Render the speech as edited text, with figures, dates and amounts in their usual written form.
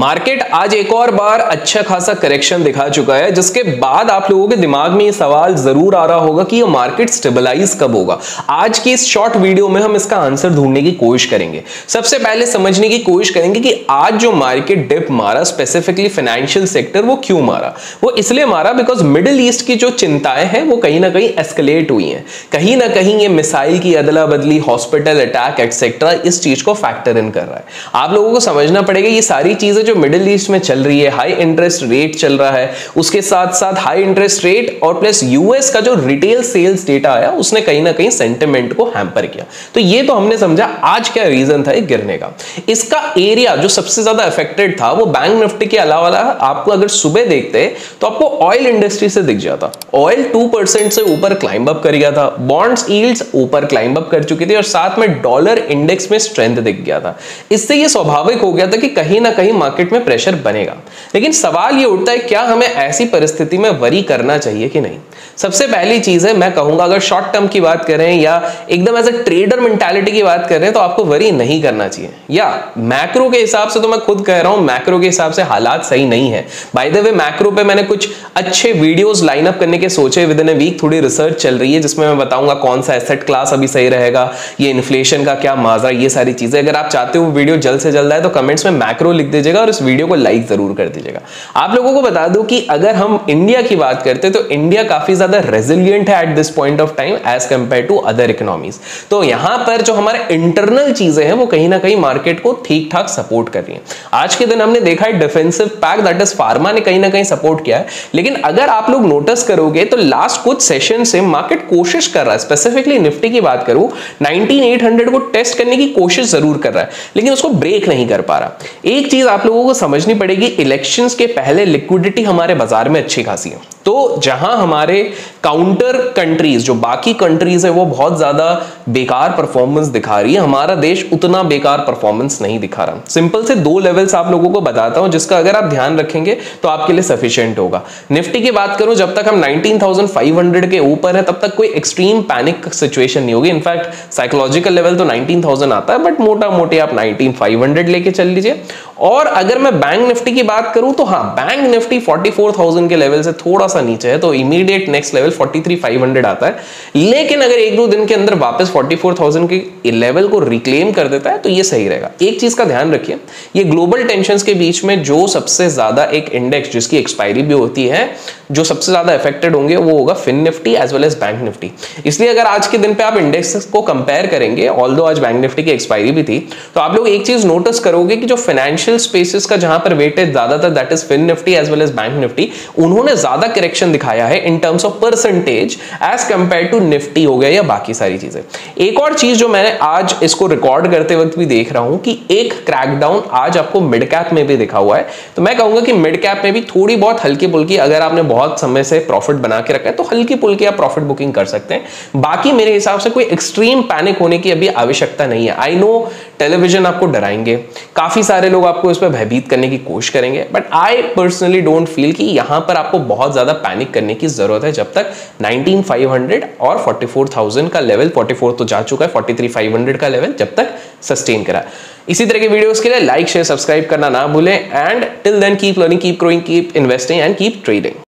Market आज एक और बार अच्छा खासा करेक्शन दिखा चुका है, जिसके बाद आप लोगों के दिमाग में ये सवाल जरूर आ रहा होगा कि ये मार्केट स्टेबलाइज कब होगा। आज की इस शॉर्ट वीडियो में हम इसका आंसर ढूंढने की कोशिश करेंगे। सबसे पहले समझने की कोशिश करेंगे कि आज जो मार्केट डिप मारा, स्पेसिफिकली फाइनेंशियल सेक्टर, वो क्यों मारा। वो इसलिए मारा बिकॉज मिडिल ईस्ट की जो चिंताएं हैं वो कहीं ना कहीं एस्केलेट हुई हैं। कहीं ना कहीं ये मिसाइल की अदला बदली, हॉस्पिटल अटैक एक्सेट्रा इस चीज को फैक्टर इन कर रहा है। आप लोगों को समझना पड़ेगा ये सारी चीजें जो मिडिल ईस्ट में चल रही है, हाई इंटरेस्ट रेट चल रहा है, उसके साथ साथ हाई इंटरेस्ट रेट और प्लस यूएस का जो रिटेल सेल्स डेटा आया उसने कहीं ना कहीं सेंटिमेंट को हैम्पर किया। तो ये तो हमने समझा आज क्या रीजन था गिरने का। इसका एरिया जो सबसे ज्यादा अफेक्टेड था वो बैंक निफ्टी के अलावा आपको अगर सुबह देखते तो आपको ऑयल इंडस्ट्री से दिख जाता। ऑयल 2% से ऊपर क्लाइंब अप कर गया था, बॉन्ड्स यील्ड्स ऊपर क्लाइंब अप कर चुकी थी और साथ में डॉलर इंडेक्स में स्ट्रेंथ दिख गया था। इससे ये स्वाभाविक हो गया था कि कहीं ना कहीं मार्केट में प्रेशर बनेगा। लेकिन सवाल ये उठता है क्या हमें ऐसी परिस्थिति में वरी करना चाहिए कि नहीं। सबसे पहली चीज है, मैं कहूंगा अगर शॉर्ट टर्म की बात करें या एकदम एज अ ट्रेडर मेंटालिटी की बात करें तो आपको वरी नहीं करना चाहिए। या मैक्रो के हिसाब से तो मैं खुद कह रहा हूं, मैक्रो के हिसाब से हालात सही नहीं है। बाय द वे मैक्रो पे मैंने कुछ अच्छे वीडियोस लाइन अप करने के सोचे विद इन अ वीक। थोड़ी रिसर्च चल रही है जिसमें मैं बताऊंगा कौन सा एसेट क्लास अभी सही रहेगा, ये इन्फ्लेशन का क्या माजरा, ये सारी चीजें। अगर आप चाहते हो वीडियो जल्द से जल्द आए तो कमेंट्स में मैक्रो लिख दीजिएगा और इस वीडियो को लाइक जरूर कर दीजिएगा। आप लोगों को बता दूं कि अगर हम इंडिया की बात करते तो इंडिया काफी ज्यादा रेजिलिएंट है at this point of time as compare to other economies. तो यहां पर जो हमारे इंटरनल चीजें हैं वो कहीं ना कहीं मार्केट को ठीक ठाक सपोर्ट कर रही हैं। आज के दिन हमने देखा है defensive pack that is pharma ने कहीं ना कहीं सपोर्ट किया है। लेकिन अगर आप लोग नोटिस करोगे तो लास्ट कुछ सेशन से मार्केट कोशिश कर रहा है, स्पेसिफिकली निफ्टी की बात करूं 19800 को टेस्ट करने की कोशिश जरूर कर रहा है लेकिन उसको ब्रेक नहीं कर पा रहा। एक चीज आप लोगों को समझनी पड़ेगी, इलेक्शंस के पहले लिक्विडिटी हमारे बाजार में अच्छी खासी है। तो जहां हमारे काउंटर कंट्रीज, जो बाकी कंट्रीज है, वो बहुत ज्यादा बेकार परफॉर्मेंस दिखा रही है, हमारा देश उतना बेकार परफॉर्मेंस नहीं दिखा रहा। सिंपल से दो लेवल्स आप लोगों को बताता हूं जिसका अगर आप ध्यान रखेंगे तो आपके लिए सफिशिएंट होगा। निफ्टी की बात करूं, जब तक हम 19,500 के ऊपर है तब तक कोई एक्सट्रीम पैनिक सिचुएशन नहीं होगी। इनफैक्ट साइकोलॉजिकल लेवल तो 19,000 आता है, बट मोटा मोटी आप 19,500 लेके चल लीजिए। और अगर मैं बैंक निफ्टी की बात करूं तो हाँ, बैंक निफ्टी 44,000 के लेवल से थोड़ा सा नीचे है, तो इमीडिएट नेक्स्ट लेवल 43,500 आता है। लेकिन अगर एक दो दिन के अंदर वापस 44,000 के लेवल को रिक्लेम कर देता है तो ये सही रहेगा। एक चीज का ध्यान रखिए, ये ग्लोबल टेंशंस के बीच में जो सबसे ज्यादा एक इंडेक्स जिसकी एक्सपायरी भी होती है, जो सबसे ज्यादा अफेक्टेड होंगे वो होगा Fin Nifty as well as Bank Nifty. इसलिए अगर आज के दिन पे आप इंडेक्स को कंपेयर करेंगे, ऑल्दो आज बैंक निफ्टी की एक्सपायरी भी थी, तो आप लोग एक चीज नोटिस करोगे कि जो फाइनेंशियल स्पेसेस का जहां पर वेटेज ज्यादातर that is Fin Nifty as well as Bank Nifty, उन्होंने ज्यादा करेक्शन दिखाया है in terms of percentage as compare to Nifty हो गया या बाकी सारी चीजें। एक और चीज जो मैंने आज इसको रिकॉर्ड करते वक्त भी देख रहा हूं कि एक क्रैकडाउन आज आपको मिड कैप में भी दिखा हुआ है। तो मैं कहूंगा कि मिड कैप में भी थोड़ी बहुत हल्की पुल्की, अगर आपने बहुत समय से प्रॉफिट बना के रखा है तो हल्की पुल्की आप प्रॉफिट बुकिंग कर सकते हैं। बाकी मेरे हिसाब से कोई एक्सट्रीम पैनिक होने की अभी आवश्यकता नहीं है। आई नो टेलीविजन आपको डराएंगे, काफी सारे लोग आपको इस पर भयभीत करने की कोशिश करेंगे, but I personally don't feel कि यहां पर आपको बहुत ज्यादा पैनिक करने की जरूरत है जब तक 19,500 और 44,000 का लेवल, 44 तो जा चुका है, 43,500 का लेवल जब तक सस्टेन करा। इसी तरह के वीडियोस के लिए लाइक शेयर सब्सक्राइब करना ना भूलें and till then keep learning, keep growing, keep investing and keep trading.